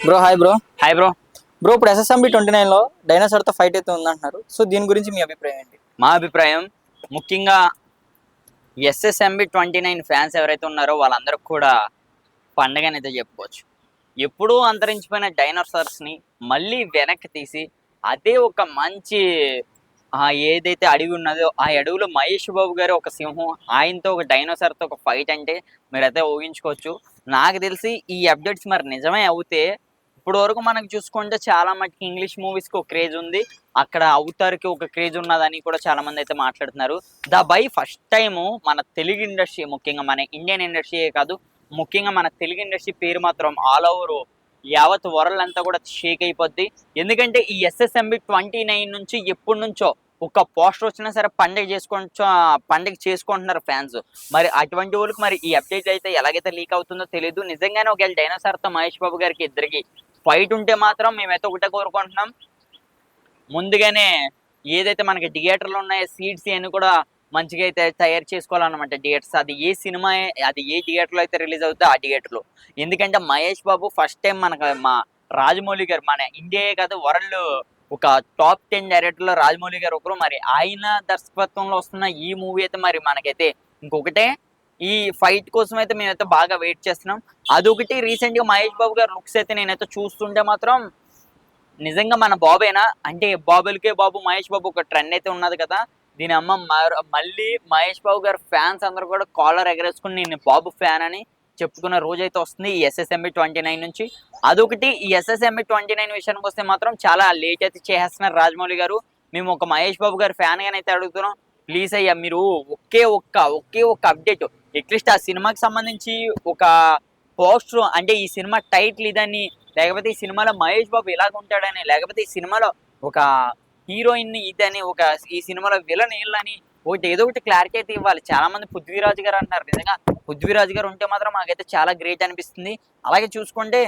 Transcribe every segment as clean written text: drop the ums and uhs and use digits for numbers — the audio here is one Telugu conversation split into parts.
Bro hi bro. Hi bro. Bro ఇప్పుడు SSMB 29 లో డైనోసార్తో ఫైట్ అయితే ఉందంటున్నారు. సో దీని గురించి మీ అభిప్రాయం ఏంటి? మా అభిప్రాయం ముఖ్యంగా SSMB 29 ఫ్యాన్స్ ఎవరైతే ఉన్నారో వాళ్ళందరికి కూడా పండగనైతే చెప్పుకోవచ్చు. ఎప్పుడూ అంతరించిపోయిన డైనోసార్స్ని మళ్ళీ వెనక్కి తీసి అదే ఒక మంచి ఏదైతే అడవి ఉన్నదో ఆ అడవిలో మహేష్ బాబు గారు ఒక సింహం, ఆయనతో ఒక డైనోసార్తో ఒక ఫైట్ అంటే మీరైతే ఊహించుకోవచ్చు. నాకు తెలిసి ఈ అప్డేట్స్ మరి నిజమే అవుతే ఇప్పుడు వరకు మనకు చూసుకుంటే చాలా మటుకు ఇంగ్లీష్ మూవీస్కి ఒక క్రేజ్ ఉంది, అక్కడ అవతార్కి ఒక క్రేజ్ ఉన్నదని కూడా చాలా మంది అయితే మాట్లాడుతున్నారు. ద బై ఫస్ట్ టైము మన తెలుగు ఇండస్ట్రీ, ముఖ్యంగా మన ఇండియన్ ఇండస్ట్రీయే కాదు, ముఖ్యంగా మన తెలుగు ఇండస్ట్రీ పేరు మాత్రం ఆల్ ఓవర్ యావత్ వరల్డ్ అంతా కూడా షేక్ అయిపోద్ది. ఎందుకంటే ఈ SSMB 29 నుంచి ఎప్పటి నుంచో ఒక పోస్టర్ వచ్చినా సరే పండగ చేసుకుంటున్నారు ఫ్యాన్స్. మరి అటువంటి వాళ్ళకి మరి ఈ అప్డేట్ అయితే ఎలాగైతే లీక్ అవుతుందో తెలియదు. నిజంగానే ఒకవేళ డైనోసార్తో మహేష్ బాబు గారికి ఇద్దరికి ఫైట్ ఉంటే మాత్రం మేమైతే ఒకటే కోరుకుంటున్నాం, ముందుగానే ఏదైతే మనకి థియేటర్లు ఉన్నాయో సీట్స్ అన్ని కూడా మంచిగా అయితే తయారు చేసుకోవాలన్నమాట. థియేటర్స్ అది ఏ సినిమా, అది ఏ థియేటర్లో అయితే రిలీజ్ అవుతుందో ఆ థియేటర్లో. ఎందుకంటే మహేష్ బాబు ఫస్ట్ టైం మనకు మా రాజమౌళి గారు, మన ఇండియా కాదు వరల్డ్ ఒక టాప్ 10 డైరెక్టర్లో రాజమౌళి గారు ఒకరు. మరి ఆయన దర్శకత్వంలో వస్తున్న ఈ మూవీ అయితే మరి మనకైతే ఇంకొకటే ఈ ఫైట్ కోసం అయితే మేమైతే బాగా వెయిట్ చేస్తున్నాం. అదొకటి రీసెంట్గా మహేష్ బాబు గారు లుక్స్ అయితే నేనైతే చూస్తుంటే మాత్రం నిజంగా మన బాబేనా అంటే బాబులకే బాబు మహేష్ బాబు ఒక ట్రెండ్ అయితే ఉన్నది కదా. దీని అమ్మ మళ్ళీ మహేష్ బాబు గారు ఫ్యాన్స్ అందరూ కూడా కాలర్ ఎగరేసుకుని నేను బాబు ఫ్యాన్ అని చెప్పుకున్న రోజైతే వస్తుంది ఈ SSMB 29 నుంచి. అదొకటి. ఈ SSMB 29 విషయానికి వస్తే మాత్రం చాలా లేట్ అయితే చేసేస్తున్నారు రాజమౌళి గారు. మేము ఒక మహేష్ బాబు గారు ఫ్యాన్ గానే అయితే అడుగుతున్నాం, ప్లీజ్ అయ్యా మీరు ఒకే ఒక్క అప్డేట్ అట్లీస్ట్ ఆ సినిమాకి సంబంధించి ఒక పోస్టర్, అంటే ఈ సినిమా టైటిల్ ఇదని, లేకపోతే ఈ సినిమాలో మహేష్ బాబు ఇలాగ ఉంటాడని, లేకపోతే ఈ సినిమాలో ఒక హీరోయిన్ ఇదని, ఒక ఈ సినిమాలో విలన్ వీళ్ళని ఒకటి ఏదో ఒకటి క్లారిటీ అయితే ఇవ్వాలి. చాలా మంది పృథ్వీరాజ్ గారు అంటున్నారు, నిజంగా పృథ్వీరాజ్ గారు ఉంటే మాత్రం మాకైతే చాలా గ్రేట్ అనిపిస్తుంది. అలాగే చూసుకుంటే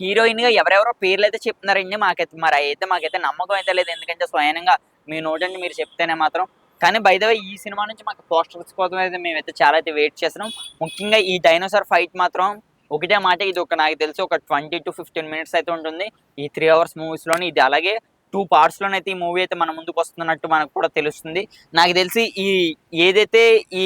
హీరోయిన్ గా ఎవరెవరో పేర్లు అయితే చెప్తున్నారండి, మాకైతే నమ్మకం అయితే లేదు. ఎందుకంటే స్వయంగా మీ నోటండి మీరు చెప్తేనే మాత్రం. కానీ బై ద వే ఈ సినిమా నుంచి మాకు పోస్టర్స్ కోసం అయితే మేమైతే చాలా అయితే వెయిట్ చేస్తున్నాం. ముఖ్యంగా ఈ డైనోసార్ ఫైట్ మాత్రం ఒకటే మాట, ఇది ఒక నాకు తెలిసి ఒక 20 to 15 minutes అయితే ఉంటుంది ఈ 3 hours మూవీస్లోని. ఇది అలాగే 2 partsలోనైతే ఈ మూవీ అయితే మన ముందుకు వస్తున్నట్టు మనకు కూడా తెలుస్తుంది. నాకు తెలిసి ఏదైతే ఈ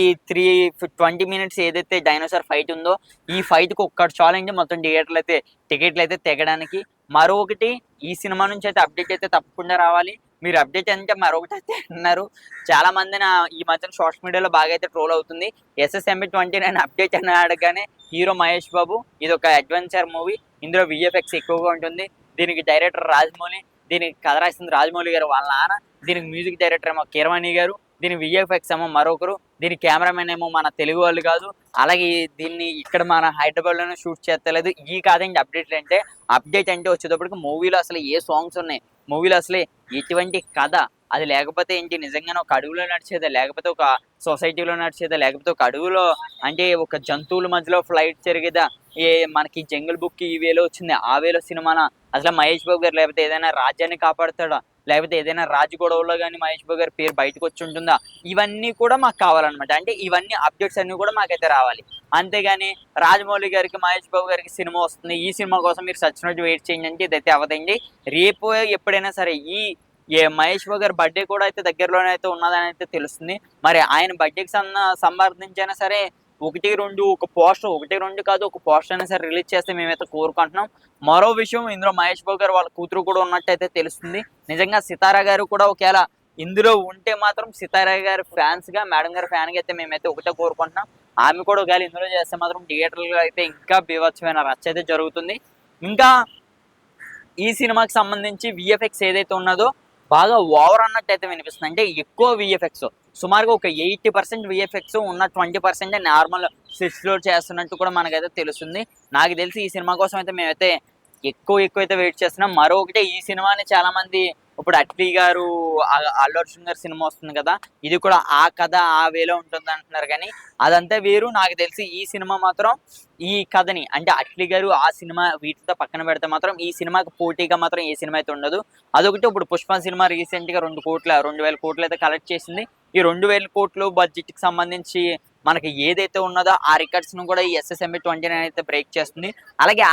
20 minutes ఏదైతే డైనోసార్ ఫైట్ ఉందో ఈ ఫైట్కి ఒక్కటి చాలండి మొత్తం టికెట్లు అయితే తెగడానికి. మరొకటి, ఈ సినిమా నుంచి అయితే అప్డేట్ అయితే తప్పకుండా రావాలి. మీరు అప్డేట్ అంటే మరొకటి అయితే అన్నారు. చాలా మంది ఈ మధ్యన సోషల్ మీడియాలో బాగా అయితే ట్రోల్ అవుతుంది. SSMB 29 అప్డేట్ అని అడగగానే హీరో మహేష్ బాబు, ఇది ఒక అడ్వెంచర్ మూవీ, ఇందులో VFX ఎక్కువగా ఉంటుంది, దీనికి డైరెక్టర్ రాజమౌళి, దీనికి కథ రాసింది రాజమౌళి గారు వాళ్ళ నాన్న, దీనికి మ్యూజిక్ డైరెక్టర్ ఏమో కీరవాణి గారు, దీని VFX ఏమో మరొకరు, దీని కెమెరామెన్ ఏమో మన తెలుగు వాళ్ళు కాదు, అలాగే దీన్ని ఇక్కడ మన హైదరాబాద్లోనే షూట్ చేస్తలేదు. ఈ కాదండి అప్డేట్ అంటే వచ్చేటప్పటికి మూవీలో అసలు ఏ సాంగ్స్ ఉన్నాయి, మూవీలో అసలు ఎటువంటి కథ, అది లేకపోతే ఏంటి నిజంగానే ఒక అడవిలో నడిచేదా, లేకపోతే ఒక సొసైటీలో నడిచేదా, లేకపోతే ఒక అడవిలో అంటే ఒక జంతువుల మధ్యలో ఫ్లైట్ జరిగేదా, మనకి జంగిల్ బుక్ ఈ వేలో వచ్చింది ఆ వేలో సినిమానా, అసలు మహేష్ బాబు గారు లేకపోతే ఏదైనా రాజ్యాన్ని కాపాడుతాడా, లేకపోతే ఏదైనా రాజు గొడవలో కానీ మహేష్ బాబు గారి పేరు బయటకు వచ్చి ఉంటుందా, ఇవన్నీ కూడా మాకు కావాలన్నమాట. అంటే ఇవన్నీ అప్డేట్స్ అన్ని కూడా మాకైతే రావాలి. అంతేగాని రాజమౌళి గారికి మహేష్ బాబు గారికి సినిమా వస్తుంది, ఈ సినిమా కోసం మీరు సచ్చినట్టు వెయిట్ చేయండి అంటే ఇదైతే అవదండి. రేపు ఎప్పుడైనా సరే మహేష్ బాబు గారి బర్త్డే కూడా అయితే దగ్గరలోనే అయితే ఉన్నదని అయితే తెలుస్తుంది. మరి ఆయన బర్త్డేకి సంబంధించైనా సరే ఒకటి రెండు కాదు ఒక పోస్టర్ అయినా సరే రిలీజ్ చేస్తే మేమైతే కోరుకుంటున్నాం. మరో విషయం, ఇందులో మహేష్ బాబు గారు వాళ్ళ కూతురు కూడా ఉన్నట్టయితే తెలుస్తుంది. నిజంగా సితారా గారు కూడా ఒకవేళ ఇందులో ఉంటే మాత్రం సితారా గారి ఫ్యాన్స్గా, మేడం గారి ఫ్యాన్గా అయితే మేమైతే ఒకటే కోరుకుంటున్నాం. ఆమె కూడా ఒకవేళ ఇందులో చేస్తే మాత్రం థియేటర్లో అయితే ఇంకా బీభత్సమైన రచ్చ అయితే జరుగుతుంది. ఇంకా ఈ సినిమాకి సంబంధించి VFX ఏదైతే ఉన్నదో బాగా ఓవర్ అన్నట్టయితే వినిపిస్తుంది. అంటే ఎక్కువ VFX, సుమారుగా ఒక 80% VFX ఉన్న 20% నార్మల్ సెట్స్లో చేస్తున్నట్టు కూడా మనకైతే తెలుస్తుంది. నాకు తెలిసి ఈ సినిమా కోసం అయితే మేమైతే ఎక్కువైతే వెయిట్ చేస్తున్నాం. మరొకటి, ఈ సినిమాని చాలా మంది ఇప్పుడు అట్లీ గారు, అల్లు అర్జున్ గారు సినిమా వస్తుంది కదా, ఇది కూడా ఆ కథ ఆ వేలో ఉంటుంది అంటున్నారు. కానీ అదంతా వేరు. నాకు తెలిసి ఈ సినిమా మాత్రం ఈ కథని అంటే అట్లీ గారు ఆ సినిమా వీటితో పక్కన పెడితే మాత్రం ఈ సినిమాకి పోటీగా మాత్రం ఏ సినిమా అయితే ఉండదు. అదొకటి. ఇప్పుడు పుష్ప సినిమా రీసెంట్గా 2,000 కోట్లు అయితే కలెక్ట్ చేసింది. ఈ 2,000 కోట్లు బడ్జెట్కి సంబంధించి మనకి ఏదైతే ఉన్నదో ఆ రికార్డ్స్ ను కూడా ఈ ఎస్ఎస్ఎంబి 29 అయితే బ్రేక్ చేస్తుంది. అలాగే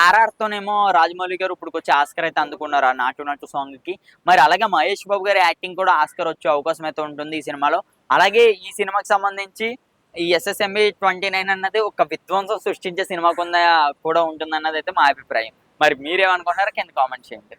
తోనేమో రాజమౌళి గారు ఇప్పుడు వచ్చి ఆస్కార్ అయితే అందుకున్నారు ఆ నాటు నాటు సాంగ్ కి. మరి అలాగే మహేష్ బాబు గారి యాక్టింగ్ కూడా ఆస్కార్ వచ్చే అవకాశం అయితే ఉంటుంది ఈ సినిమాలో. అలాగే ఈ సినిమాకి సంబంధించి ఈ ఎస్ఎస్ఎంబి 29 అన్నది ఒక విధ్వంసం సృష్టించే సినిమా కింద కూడా ఉంటుందన్నది అయితే మా అభిప్రాయం. మరి మీరేమనుకుంటున్నారో కింద కామెంట్ చేయండి.